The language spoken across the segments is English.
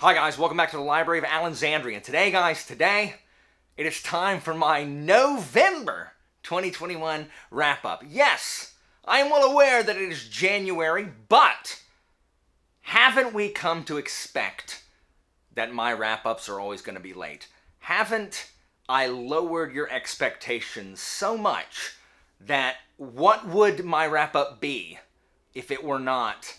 Hi guys, welcome back to the Library of Alexandria. And today guys, it is time for my November 2021 wrap-up. Yes, I am well aware that it is January, but haven't we come to expect that my wrap-ups are always going to be late? Haven't I lowered your expectations so much that what would my wrap-up be if it were not,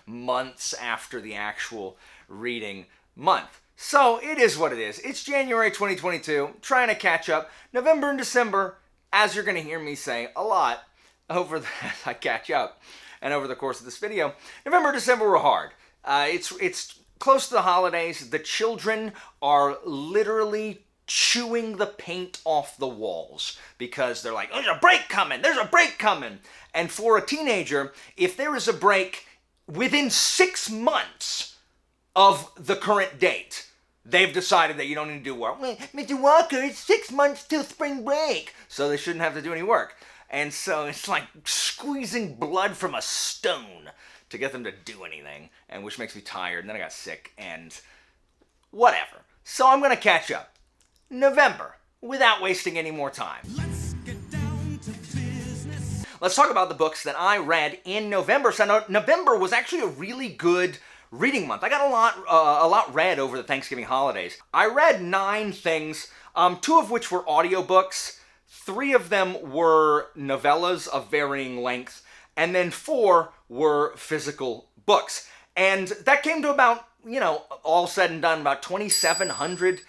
months after the actual reading month? So it is what it is. It's January 2022, trying to catch up. November and December, as you're going to hear me say a lot as I catch up and over the course of this video, November and December were hard. It's close to the holidays. The children are literally chewing the paint off the walls because they're like, there's a break coming. And for a teenager, if there is a break within 6 months of the current date, they've decided that you don't need to do work. Mr. Walker, it's 6 months till spring break, so they shouldn't have to do any work. And so it's like squeezing blood from a stone to get them to do anything, and which makes me tired, and then I got sick, and whatever. So I'm going to catch up. November, without wasting any more time. Let's talk about the books that I read in November. So November was actually a really good reading month. I got a lot read over the Thanksgiving holidays. I read 9 things, 2 of which were audiobooks, 3 of them were novellas of varying length, and then 4 were physical books. And that came to about, all said and done, about 2,700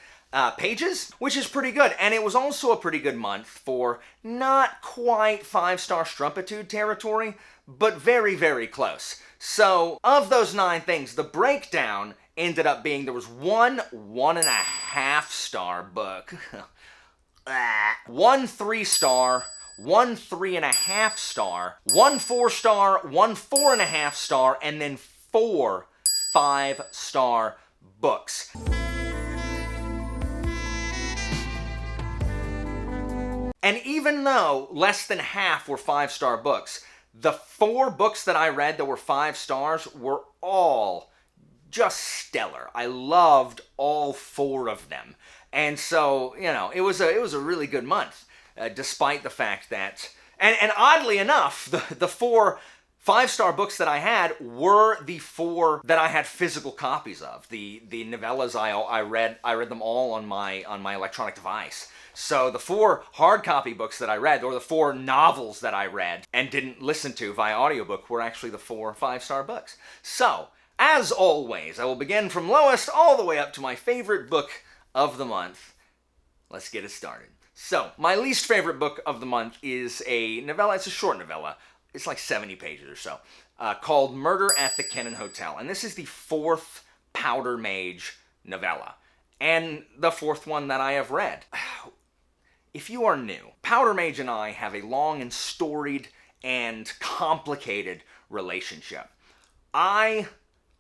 pages, which is pretty good. And it was also a pretty good month for not quite 5-star strumpitude territory, but very, very close. So of those 9 things, the breakdown ended up being there was one 1.5-star book, 1 3-star, 1 3.5-star, 1 4-star, 1 4.5-star, and then 4 5-star books. And even though less than half were 5-star books, the 4 books that I read that were 5 stars were all just stellar. I loved all 4 of them. And so, it was a really good month, despite the fact that, and oddly enough, the 4 5-star books that I had were the 4 that I had physical copies of. The novellas I read them all on my electronic device. So the 4 hard copy books that I read, or the 4 novels that I read and didn't listen to via audiobook, were actually the 4 5-star books. So, as always, I will begin from lowest all the way up to my favorite book of the month. Let's get it started. So, my least favorite book of the month is a novella. It's a short novella. It's like 70 pages or so, called Murder at the Kennan Hotel. And this is the 4th Powder Mage novella, and the 4th one that I have read. If you are new, Powder Mage and I have a long and storied and complicated relationship. I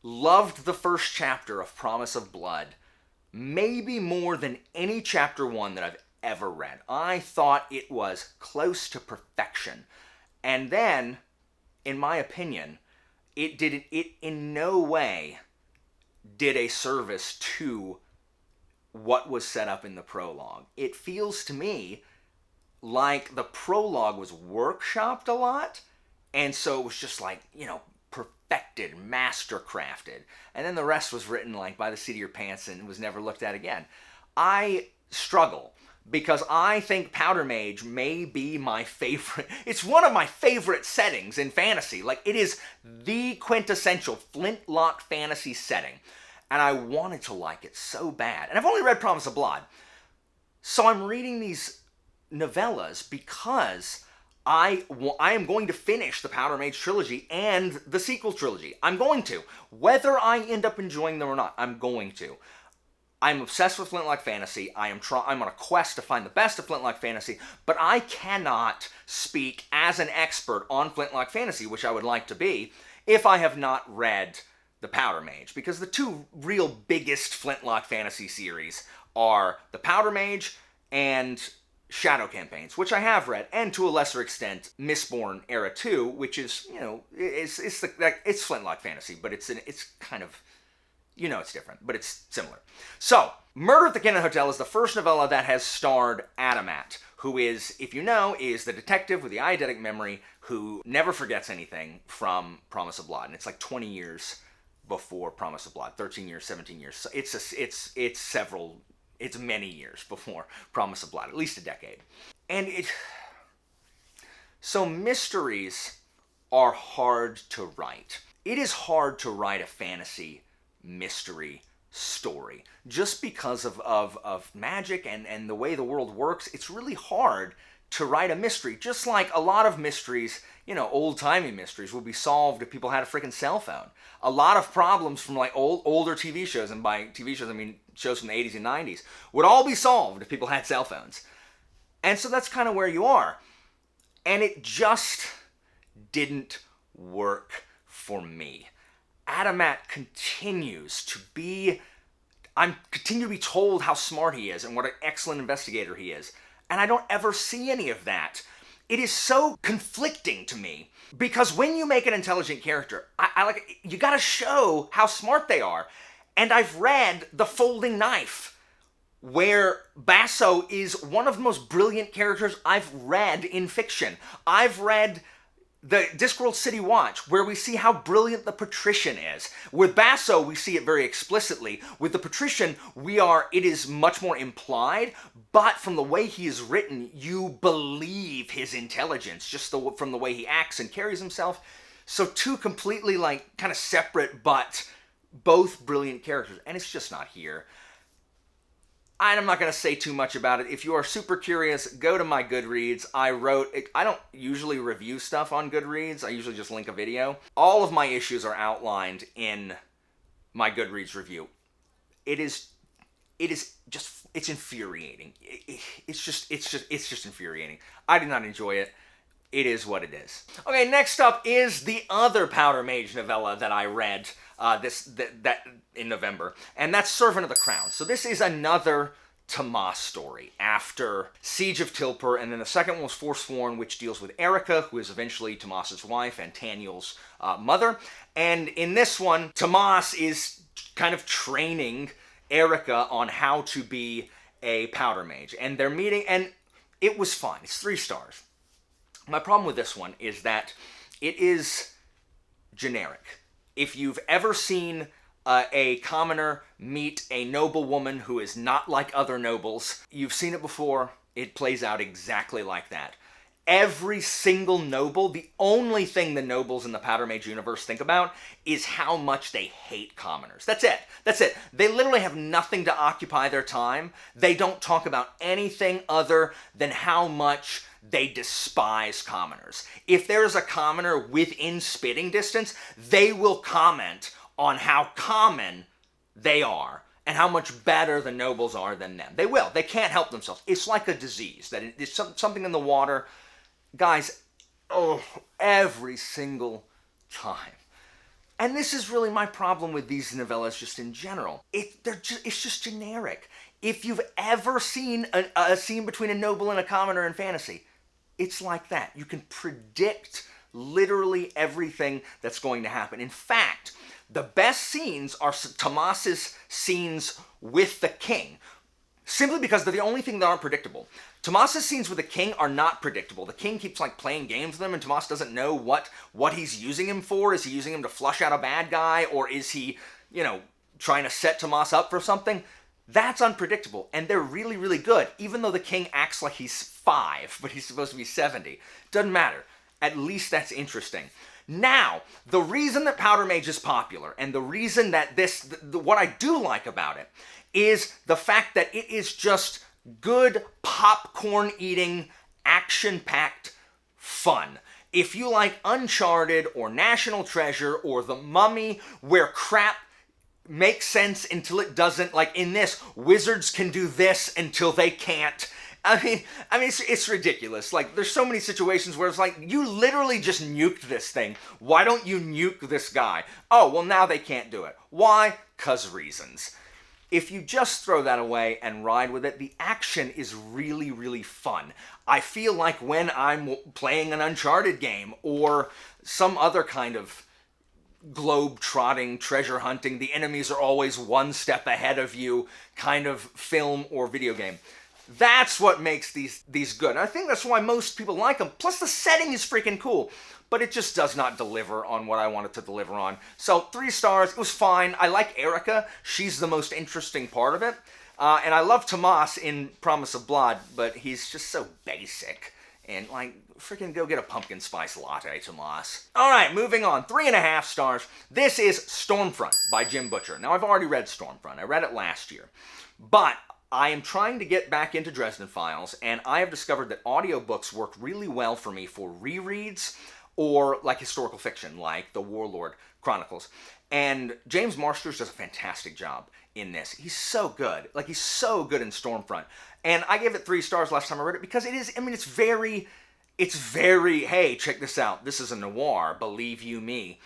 loved the first chapter of Promise of Blood, maybe more than any chapter 1 that I've ever read. I thought it was close to perfection. And then, in my opinion, it in no way did a service to what was set up in the prologue. It feels to me like the prologue was workshopped a lot, and so it was just like, perfected, master-crafted, and then the rest was written like by the seat of your pants and was never looked at again. I struggle because I think Powder Mage may be my favorite. It's one of my favorite settings in fantasy. Like, it is the quintessential flintlock fantasy setting. And I wanted to like it so bad. And I've only read Promise of Blood. So I'm reading these novellas because I am going to finish the Powder Mage trilogy and the sequel trilogy. I'm going to. Whether I end up enjoying them or not, I'm going to. I'm obsessed with Flintlock Fantasy. I'm on a quest to find the best of Flintlock Fantasy, but I cannot speak as an expert on Flintlock Fantasy, which I would like to be, if I have not read the Powder Mage, because the 2 real biggest Flintlock Fantasy series are the Powder Mage and Shadow Campaigns, which I have read, and to a lesser extent, Mistborn Era 2, which is, it's Flintlock Fantasy, but it's kind of You know it's different, but it's similar. So, Murder at the Kennett Hotel is the first novella that has starred Adamat, who is, if you know, is the detective with the eidetic memory who never forgets anything from Promise of Blood. And it's like 20 years before Promise of Blood, 13 years, 17 years. So it's many years before Promise of Blood, at least a decade. So mysteries are hard to write. It is hard to write a fantasy mystery story. Just because of magic and the way the world works, it's really hard to write a mystery. Just like a lot of mysteries, old-timey mysteries will be solved if people had a freaking cell phone. A lot of problems from like older TV shows, and by TV shows I mean shows from the 80s and 90s, would all be solved if people had cell phones. And so that's kind of where you are. And it just didn't work for me. Adamat continues to be told how smart he is and what an excellent investigator he is. And I don't ever see any of that. It is so conflicting to me, because when you make an intelligent character, you gotta show how smart they are. And I've read The Folding Knife, where Basso is one of the most brilliant characters I've read in fiction. I've read the Discworld City Watch, where we see how brilliant the Patrician is. With Basso, we see it very explicitly. With the Patrician, it is much more implied, but from the way he is written, you believe his intelligence, just from the way he acts and carries himself. So two completely, kind of separate, but both brilliant characters, and it's just not here. I'm not going to say too much about it. If you are super curious, go to my Goodreads. I don't usually review stuff on Goodreads. I usually just link a video. All of my issues are outlined in my Goodreads review. It's infuriating. It's just infuriating. I do not enjoy it. It is what it is. Okay, next up is the other Powder Mage novella that I read that in November, and that's Servant of the Crown. So this is another Tomas story after Siege of Tilper, and then the second one was Forsworn, which deals with Erica, who is eventually Tomas's wife and Taniel's mother. And in this one, Tomas is kind of training Erica on how to be a Powder Mage, and they're meeting, and it was fine. It's 3 stars. My problem with this one is that it is generic. If you've ever seen a commoner meet a noblewoman who is not like other nobles, you've seen it before. It plays out exactly like that. Every single noble, the only thing the nobles in the Powder Mage universe think about is how much they hate commoners. That's it. That's it. They literally have nothing to occupy their time. They don't talk about anything other than how much they despise commoners. If there's a commoner within spitting distance, they will comment on how common they are and how much better the nobles are than them. They will. They can't help themselves. It's like a disease, that it's something in the water. Guys, every single time. And this is really my problem with these novellas just in general. It's just generic. If you've ever seen a scene between a noble and a commoner in fantasy, it's like that. You can predict literally everything that's going to happen. In fact, the best scenes are Tomas's scenes with the king, simply because they're the only thing that aren't predictable. Tomas's scenes with the king are not predictable. The king keeps playing games with him, and Tomas doesn't know what he's using him for. Is he using him to flush out a bad guy, or is he, trying to set Tomas up for something? That's unpredictable, and they're really, really good, even though the king acts like he's 5, but he's supposed to be 70. Doesn't matter. At least that's interesting. Now, the reason that Powder Mage is popular, and the reason that what I do like about it, is the fact that it is just good popcorn-eating, action-packed fun. If you like Uncharted, or National Treasure, or The Mummy, where crap makes sense until it doesn't, like in this, wizards can do this until they can't. I mean, it's ridiculous. There's so many situations where it's you literally just nuked this thing. Why don't you nuke this guy? Oh, well, now they can't do it. Why? 'Cause reasons. If you just throw that away and ride with it, the action is really, really fun. I feel like when I'm playing an Uncharted game or some other kind of globe-trotting, treasure hunting, the enemies are always one step ahead of you kind of film or video game. That's what makes these good. And I think that's why most people like them. Plus the setting is freaking cool. But it just does not deliver on what I wanted to deliver on. So 3 stars, it was fine. I like Erica. She's the most interesting part of it. And I love Tomas in Promise of Blood, but he's just so basic. And, like, freaking go get a pumpkin spice latte, Tomas. All right, moving on. 3.5 stars. This is Stormfront by Jim Butcher. Now, I've already read Stormfront. I read it last year. But I am trying to get back into Dresden Files, and I have discovered that audiobooks work really well for me for rereads or like historical fiction, like the Warlord Chronicles. And James Marsters does a fantastic job in this. He's so good. Like, he's so good in Stormfront. And I gave it 3 stars last time I read it because it is, I mean, it's very, hey, check this out. This is a noir, believe you me.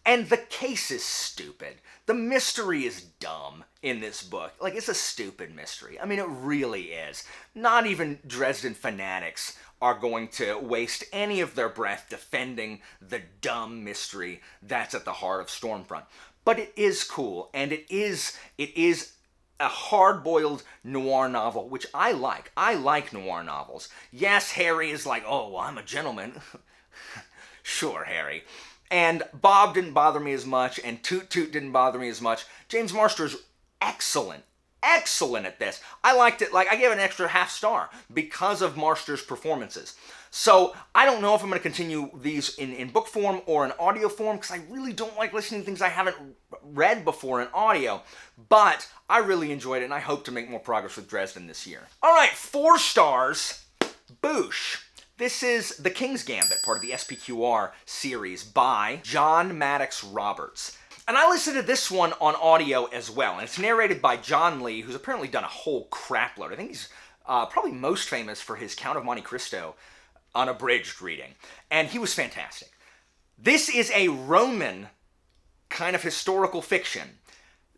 And the case is stupid. The mystery is dumb in this book. Like, it's a stupid mystery. I mean, it really is. Not even Dresden fanatics are going to waste any of their breath defending the dumb mystery that's at the heart of Stormfront. But it is cool, and it is a hard-boiled noir novel, which I like. I like noir novels. Yes, Harry is like, oh, well, I'm a gentleman. Sure, Harry. And Bob didn't bother me as much, and Toot Toot didn't bother me as much. James Marsters, excellent at this. I liked it. Like, I gave it an extra half star because of Marsters' performances. So I don't know if I'm going to continue these in book form or in audio form, because I really don't like listening to things I haven't read before in audio. But I really enjoyed it, and I hope to make more progress with Dresden this year. All right, 4 stars, Boosh. This is the King's Gambit, part of the SPQR series by John Maddox Roberts. And I listened to this one on audio as well, and it's narrated by John Lee, who's apparently done a whole crapload. I think he's probably most famous for his Count of Monte Cristo unabridged reading, and he was fantastic. This is a Roman kind of historical fiction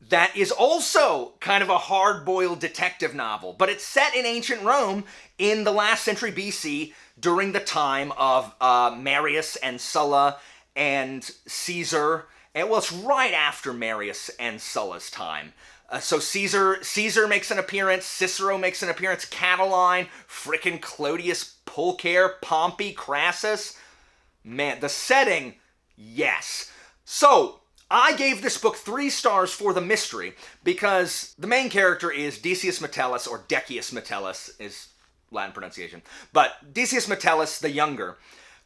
that is also kind of a hard-boiled detective novel, but it's set in ancient Rome in the last century BC during the time of Marius and Sulla and Caesar. And, well, it's right after Marius and Sulla's time. So Caesar makes an appearance, Cicero makes an appearance, Catiline, frickin' Clodius Pulcher, Pompey, Crassus. Man, the setting, yes. So I gave this book 3 stars for the mystery because the main character is Decius Metellus, or Decius Metellus is Latin pronunciation, but Decius Metellus the Younger,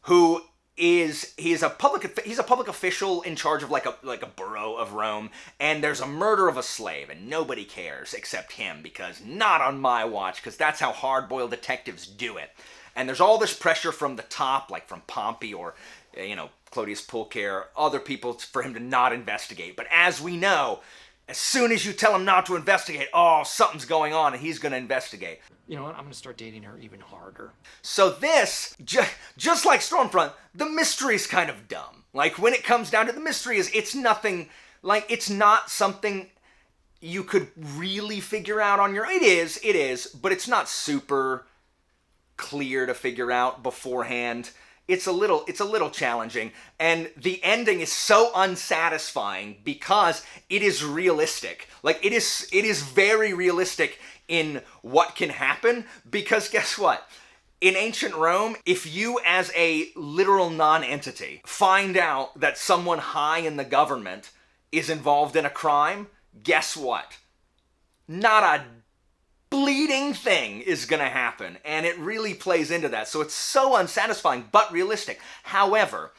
who he's a public official in charge of like a borough of Rome, and there's a murder of a slave, and nobody cares except him, because not on my watch, because that's how hard-boiled detectives do it. And there's all this pressure from the top, like from Pompey or, Clodius Pulcher, other people, for him to not investigate. But as we know, as soon as you tell him not to investigate, oh, something's going on, and he's going to investigate. You know what? I'm going to start dating her even harder. So this, just like Stormfront, the mystery's kind of dumb. Like, when it comes down to the mystery, it's nothing, like, it's not something you could really figure out on your own. It is, but it's not super clear to figure out beforehand. It's a little challenging, and the ending is so unsatisfying because it is realistic. Like, it is very realistic in what can happen, because guess what? In ancient Rome, if you as a literal non-entity find out that someone high in the government is involved in a crime, guess what? Not a bleeding thing is gonna happen, and it really plays into that. So it's so unsatisfying, but realistic. However,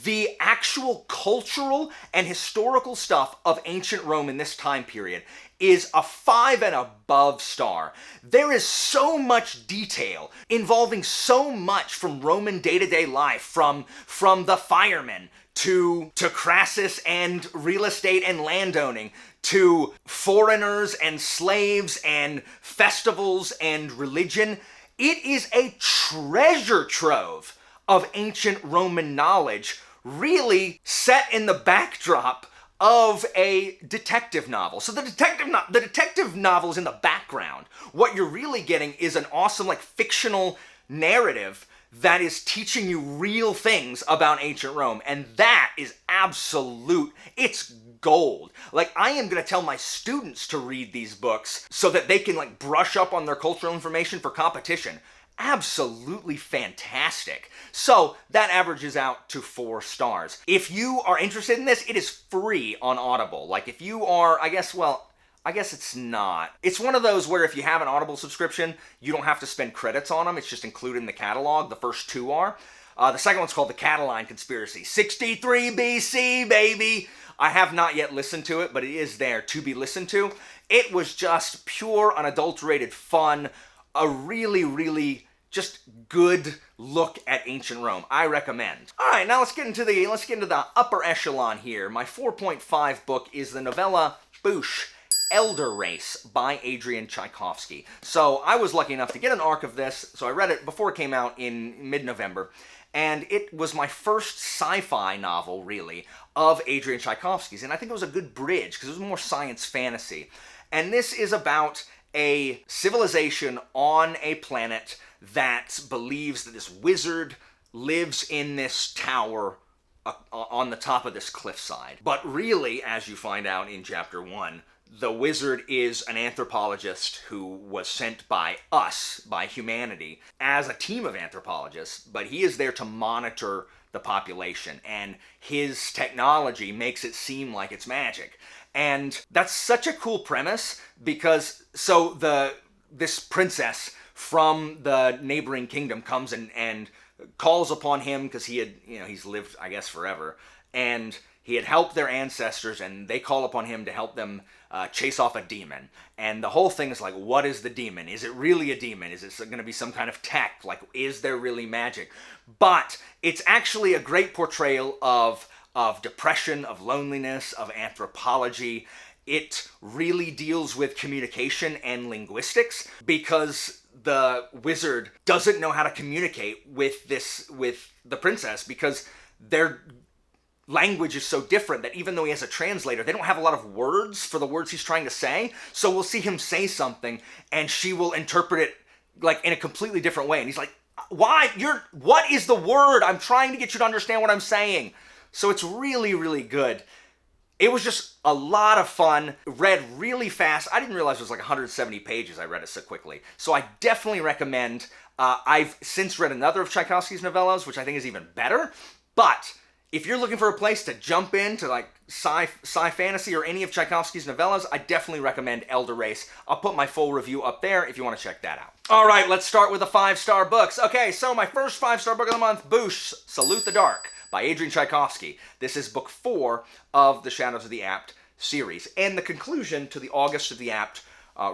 the actual cultural and historical stuff of ancient Rome in this time period is a 5 and above star. There is so much detail involving so much from Roman day-to-day life, from the firemen to Crassus and real estate and landowning, to foreigners and slaves and festivals and religion. It is a treasure trove of ancient Roman knowledge, really set in the backdrop of a detective novel. So the detective novel is in the background. What you're really getting is an awesome, like, fictional narrative that is teaching you real things about ancient Rome. And that is it's gold. Like, I am going to tell my students to read these books so that they can, like, brush up on their cultural information for competition. Absolutely fantastic. So that averages out to 4 stars. If you are interested in this, it is free on Audible. Like, if you are, I guess it's not. It's one of those where if you have an Audible subscription, you don't have to spend credits on them. It's just included in the catalog. The first 2 are. The second one's called The Qua-li-ty Conspiracy. 63 BC, baby! I have not yet listened to it, but it is there to be listened to. It was just pure, unadulterated fun. A really, really just good look at ancient Rome. I recommend. All right, now let's get into the upper echelon here. My 4.5 book is the novella Boosh, Elder Race by Adrian Tchaikovsky. So I was lucky enough to get an arc of this, so I read it before it came out in mid-November, and it was my first sci-fi novel, really, of Adrian Tchaikovsky's, and I think it was a good bridge, because it was more science fantasy. And this is about a civilization on a planet that believes that this wizard lives in this tower on the top of this cliffside. But really, as you find out in chapter 1, the wizard is an anthropologist who was sent by us, by humanity, as a team of anthropologists, but he is there to monitor the population, and his technology makes it seem like it's magic. And that's such a cool premise, because this princess from the neighboring kingdom comes and calls upon him, because he's lived, I guess, forever, and he had helped their ancestors, and they call upon him to help them chase off a demon. And the whole thing is like, what is the demon? Is it really a demon? Is it going to be some kind of tech? Like, is there really magic? But it's actually a great portrayal of depression, of loneliness, of anthropology. It really deals with communication and linguistics, because the wizard doesn't know how to communicate with the princess, because their language is so different that even though he has a translator, they don't have a lot of words for the words he's trying to say. So we'll see him say something and she will interpret it like in a completely different way. And he's like, what is the word? I'm trying to get you to understand what I'm saying. So it's really, really good. It was just a lot of fun, read really fast. I didn't realize it was like 170 pages. I read it so quickly. So I definitely recommend. I've since read another of Tchaikovsky's novellas, which I think is even better. But if you're looking for a place to jump into like sci fantasy or any of Tchaikovsky's novellas, I definitely recommend Elder Race. I'll put my full review up there if you want to check that out. All right, let's start with the 5-star books. Okay, so my first 5-star book of the month, Boosh, Salute the Dark by Adrian Tchaikovsky. This is book 4 of the Shadows of the Apt series, and the conclusion to the August of the Apt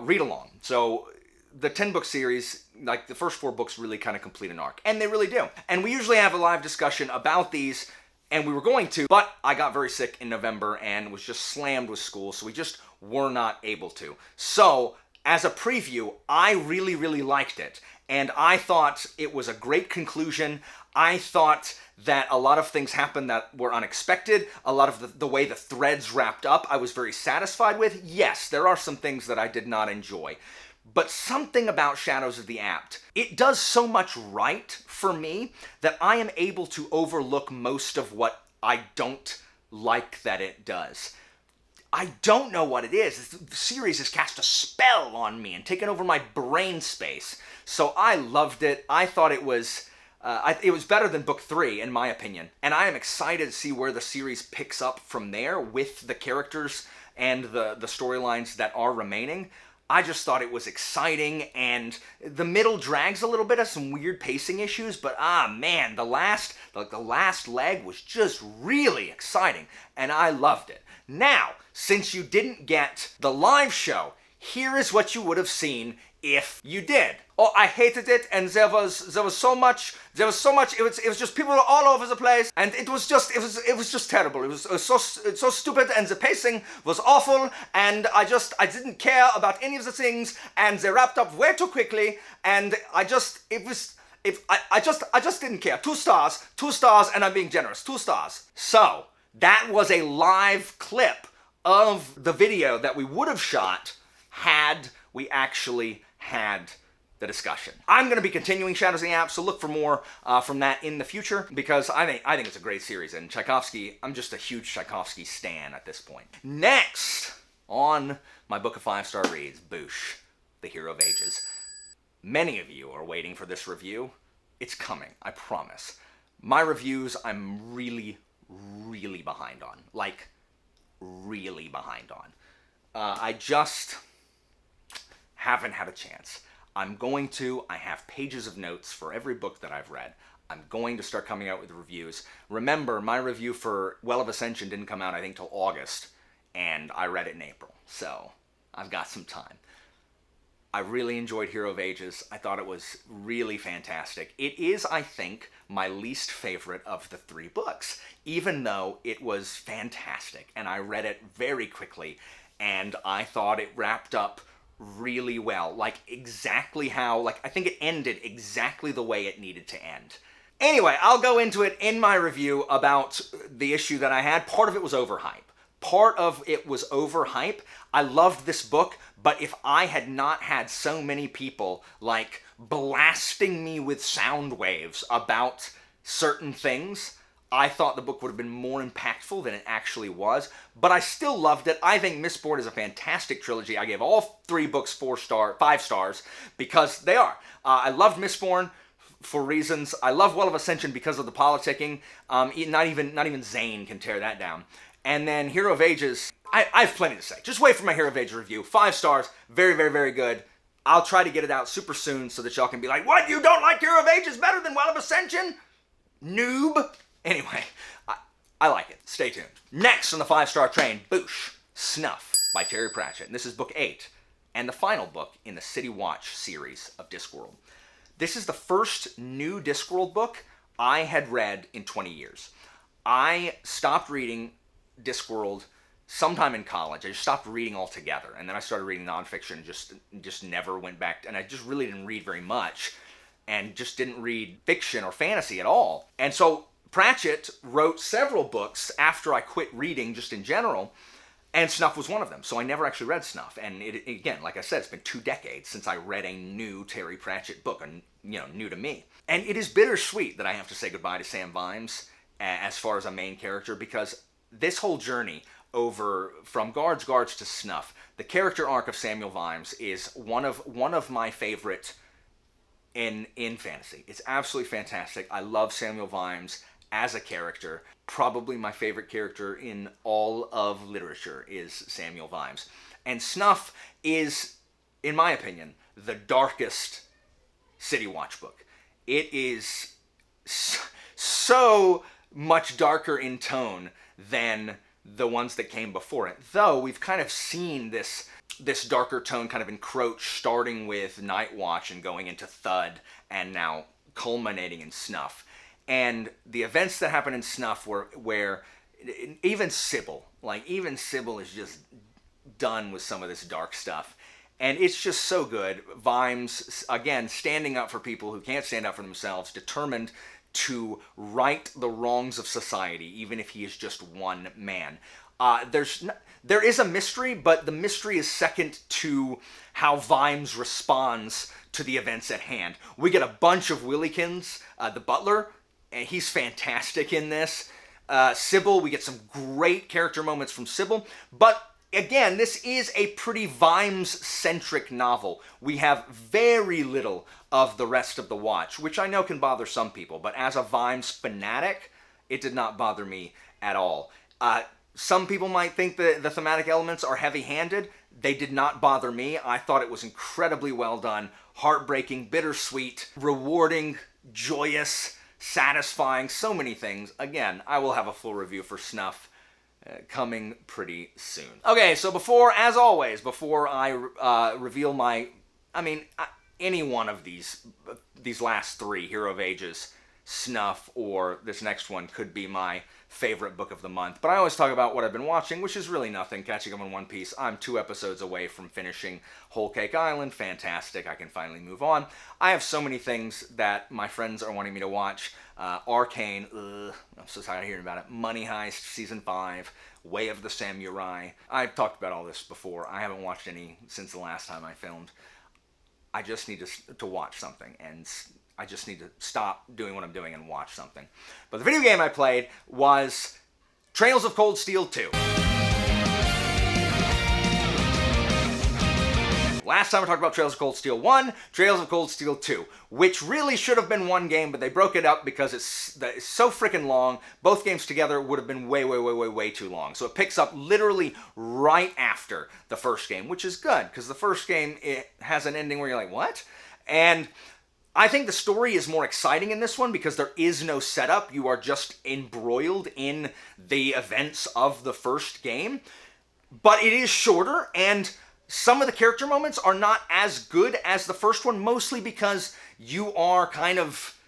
read-along. So the 10-book series, like the first 4 books really kind of complete an arc, and they really do. And we usually have a live discussion about these, and we were going to, but I got very sick in November and was just slammed with school, so we just were not able to. So, as a preview, I really, really liked it, and I thought it was a great conclusion. I thought that a lot of things happened that were unexpected. A lot of the way the threads wrapped up, I was very satisfied with. Yes, there are some things that I did not enjoy. But something about Shadows of the Apt, it does so much right for me that I am able to overlook most of what I don't like that it does. I don't know what it is. The series has cast a spell on me and taken over my brain space. So I loved it. I thought it was better than book 3, in my opinion. And I am excited to see where the series picks up from there with the characters and the storylines that are remaining. I just thought it was exciting, and the middle drags a little bit of some weird pacing issues, but man, the last leg was just really exciting, and I loved it. Now, since you didn't get the live show, here is what you would have seen if you did. Oh, I hated it, and there was so much, it was just people all over the place, and it was just terrible. It was so stupid, and the pacing was awful, and I didn't care about any of the things, and they wrapped up way too quickly, and I just didn't care. 2 stars, and I'm being generous, 2 stars. So, that was a live clip of the video that we would have shot had we actually had the discussion. I'm going to be continuing Shadows of the App, so look for more from that in the future, because I think it's a great series, and Tchaikovsky, I'm just a huge Tchaikovsky stan at this point. Next on my Book of 5-Star Reads, Boosh, The Hero of Ages. Many of you are waiting for this review. It's coming, I promise. My reviews, I'm really, really behind on. Like, really behind on. I just haven't had a chance. I have pages of notes for every book that I've read. I'm going to start coming out with reviews. Remember, my review for Well of Ascension didn't come out, I think, till August, and I read it in April, so I've got some time. I really enjoyed Hero of Ages. I thought it was really fantastic. It is, I think, my least favorite of the 3 books, even though it was fantastic, and I read it very quickly, and I thought it wrapped up really well. Like, exactly how, like, I think it ended exactly the way it needed to end. Anyway, I'll go into it in my review about the issue that I had. Part of it was overhype. I loved this book, but if I had not had so many people, like, blasting me with sound waves about certain things, I thought the book would have been more impactful than it actually was, but I still loved it. I think Mistborn is a fantastic trilogy. I gave all 3 books 5 stars, because they are. I loved Mistborn for reasons. I love Well of Ascension because of the politicking. Not even Zane can tear that down. And then Hero of Ages, I have plenty to say. Just wait for my Hero of Ages review. 5 stars. Very, very, very good. I'll try to get it out super soon so that y'all can be like, what? You don't like Hero of Ages better than Well of Ascension? Noob. Anyway, I like it. Stay tuned. Next on the 5-star train, Boosh, Snuff by Terry Pratchett. And this is book 8, and the final book in the City Watch series of Discworld. This is the first new Discworld book I had read in 20 years. I stopped reading Discworld sometime in college. I just stopped reading altogether, and then I started reading nonfiction and just never went back, and I just really didn't read very much, and just didn't read fiction or fantasy at all. And so Pratchett wrote several books after I quit reading just in general, and Snuff was one of them. So I never actually read Snuff. And it, again, like I said, it's been 2 decades since I read a new Terry Pratchett book, and new to me. And it is bittersweet that I have to say goodbye to Sam Vimes as far as a main character, because this whole journey over from Guards to Snuff, the character arc of Samuel Vimes is one of my favorite in fantasy. It's absolutely fantastic. I love Samuel Vimes as a character. Probably my favorite character in all of literature is Samuel Vimes. And Snuff is, in my opinion, the darkest City Watch book. It is so much darker in tone than the ones that came before it. Though we've kind of seen this darker tone kind of encroach, starting with Night Watch and going into Thud, and now culminating in Snuff. And the events that happen in Snuff where even Sybil is just done with some of this dark stuff. And it's just so good. Vimes, again, standing up for people who can't stand up for themselves, determined to right the wrongs of society, even if he is just one man. There is a mystery, but the mystery is second to how Vimes responds to the events at hand. We get a bunch of Willykins, the butler, and he's fantastic in this. Sybil, we get some great character moments from Sybil, but again, this is a pretty Vimes-centric novel. We have very little of the rest of the Watch, which I know can bother some people, but as a Vimes fanatic, it did not bother me at all. Some people might think that the thematic elements are heavy-handed. They did not bother me. I thought it was incredibly well done, heartbreaking, bittersweet, rewarding, joyous, satisfying, so many things. Again, I will have a full review for Snuff coming pretty soon. Okay, so before I reveal any one of these last 3, Hero of Ages, Snuff, or this next one could be my favorite book of the month. But I always talk about what I've been watching, which is really nothing. Catching up on One Piece. I'm 2 episodes away from finishing Whole Cake Island. Fantastic. I can finally move on. I have so many things that my friends are wanting me to watch. Arcane. I'm so tired of hearing about it. Money Heist, Season 5. Way of the Samurai. I've talked about all this before. I haven't watched any since the last time I filmed. I just need to watch something, and I just need to stop doing what I'm doing and watch something. But the video game I played was Trails of Cold Steel 2. Last time I talked about Trails of Cold Steel 1, Trails of Cold Steel 2, which really should have been one game, but they broke it up because it's so freaking long. Both games together would have been way too long. So it picks up literally right after the first game, which is good, because the first game, it has an ending where you're like, what? And I think the story is more exciting in this one because there is no setup. You are just embroiled in the events of the first game. But it is shorter, and some of the character moments are not as good as the first one, mostly because you are kind of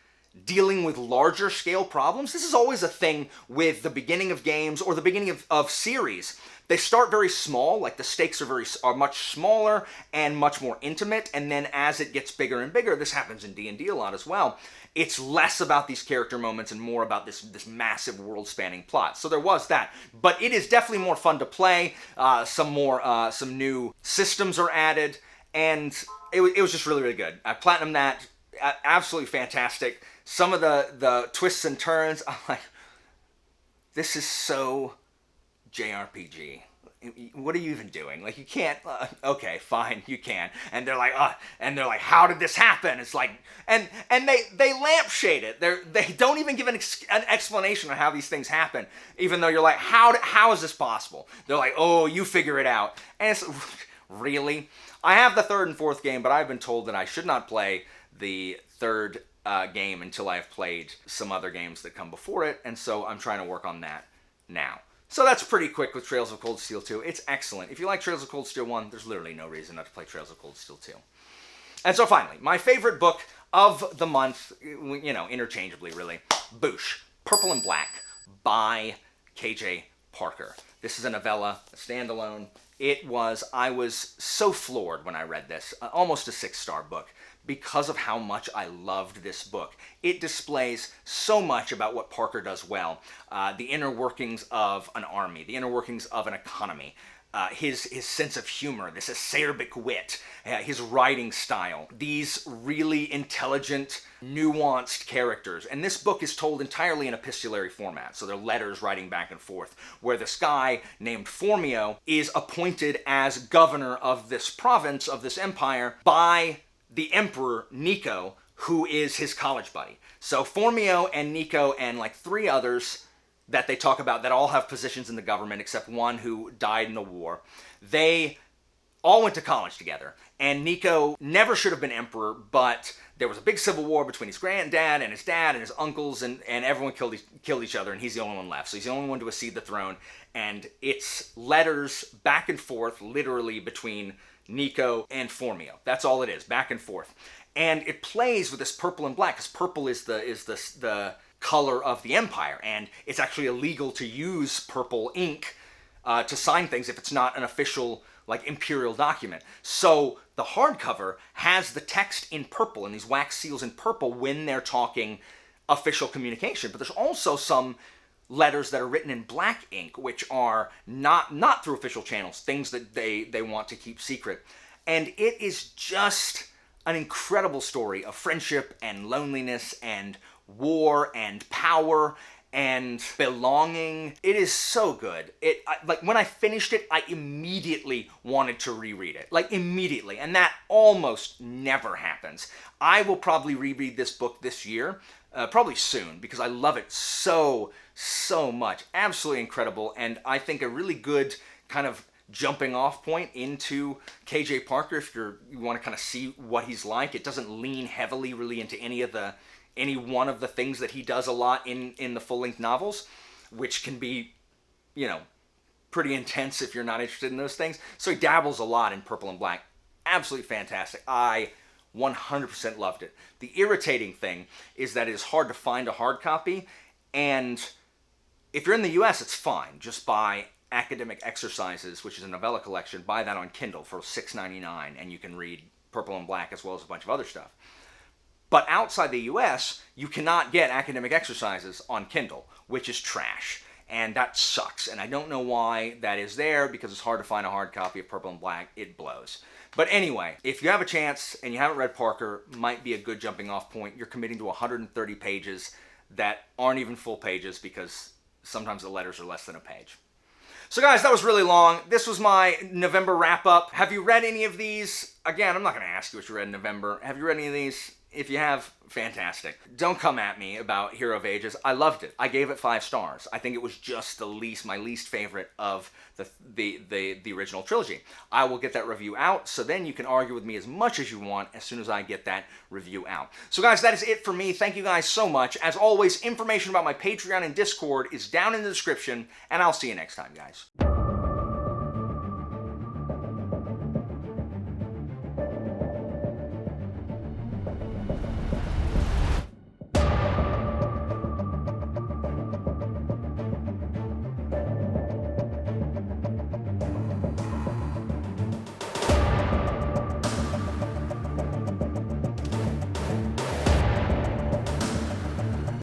dealing with larger scale problems. This is always a thing with the beginning of games or the beginning of series. They start very small, like the stakes are much smaller and much more intimate, and then as it gets bigger and bigger, this happens in D&D a lot as well, it's less about these character moments and more about this massive world-spanning plot. So there was that. But it is definitely more fun to play. Some new systems are added, and it was just really good. I platinumed that. Absolutely fantastic. Some of the twists and turns, I'm like, this is so JRPG. What are you even doing? Like, you can't, okay, fine, you can. And they're like, how did this happen? It's like, and they lampshade it. They don't even give an explanation on how these things happen, even though you're like, how is this possible? They're like, oh, you figure it out. And it's, really? I have the third and fourth game, but I've been told that I should not play the third game until I've played some other games that come before it, and so I'm trying to work on that now. So that's pretty quick with Trails of Cold Steel 2. It's excellent. If you like Trails of Cold Steel 1, there's literally no reason not to play Trails of Cold Steel 2. And so finally, my favorite book of the month, you know, interchangeably really, Boosh, Purple and Black by KJ Parker. This is a novella, a standalone. I was so floored when I read this, almost a 6-star book, because of how much I loved this book. It displays so much about what Parker does well. The inner workings of an army, the inner workings of an economy, his sense of humor, this acerbic wit, his writing style, these really intelligent, nuanced characters. And this book is told entirely in epistolary format, so they're letters writing back and forth, where this guy named Formio is appointed as governor of this province, of this empire, by the Emperor, Nico, who is his college buddy. So Formio and Nico and like 3 others that they talk about that all have positions in the government except one who died in the war, they all went to college together. And Nico never should have been emperor, but there was a big civil war between his granddad and his dad and his uncles, and everyone killed each other, and he's the only one left. So he's the only one to accede the throne, and it's letters back and forth, literally, between Nico and Formio. That's all it is, back and forth. And it plays with this purple and black, because purple is the color of the empire, and it's actually illegal to use purple ink to sign things if it's not an official, like, imperial document. So the hardcover has the text in purple and these wax seals in purple when they're talking official communication. But there's also some letters that are written in black ink, which are not through official channels, things that they want to keep secret. And it is just an incredible story of friendship and loneliness and war and power and belonging. It is so good. Like, when I finished it, I immediately wanted to reread it. Like, immediately. And that almost never happens. I will probably reread this book this year, probably soon, because I love it so much. Absolutely incredible, and I think a really good kind of jumping off point into KJ Parker if you want to kind of see what he's like. It doesn't lean heavily really into any one of the things that he does a lot in the full-length novels, which can be, you know, pretty intense if you're not interested in those things. So he dabbles a lot in Purple and Black. Absolutely fantastic. I 100% loved it. The irritating thing is that it is hard to find a hard copy, and if you're in the US, it's fine. Just buy Academic Exercises, which is a novella collection. Buy that on Kindle for $6.99, and you can read Purple and Black as well as a bunch of other stuff. But outside the US, you cannot get Academic Exercises on Kindle, which is trash. and that sucks. And I don't know why that is there, because it's hard to find a hard copy of Purple and Black. It blows. But anyway, if you have a chance and you haven't read Parker, might be a good jumping off point. You're committing to 130 pages that aren't even full pages, because sometimes the letters are less than a page. So guys, that was really long. This was my November wrap-up. Have you read any of these? Again, I'm not going to ask you what you read in November. Have you read any of these? If you have, fantastic. Don't come at me about Hero of Ages. I loved it. I gave it 5 stars. I think it was just my least favorite of the original trilogy. I will get that review out, so then you can argue with me as much as you want as soon as I get that review out. So guys, that is it for me. Thank you guys so much. As always, information about my Patreon and Discord is down in the description, and I'll see you next time, guys.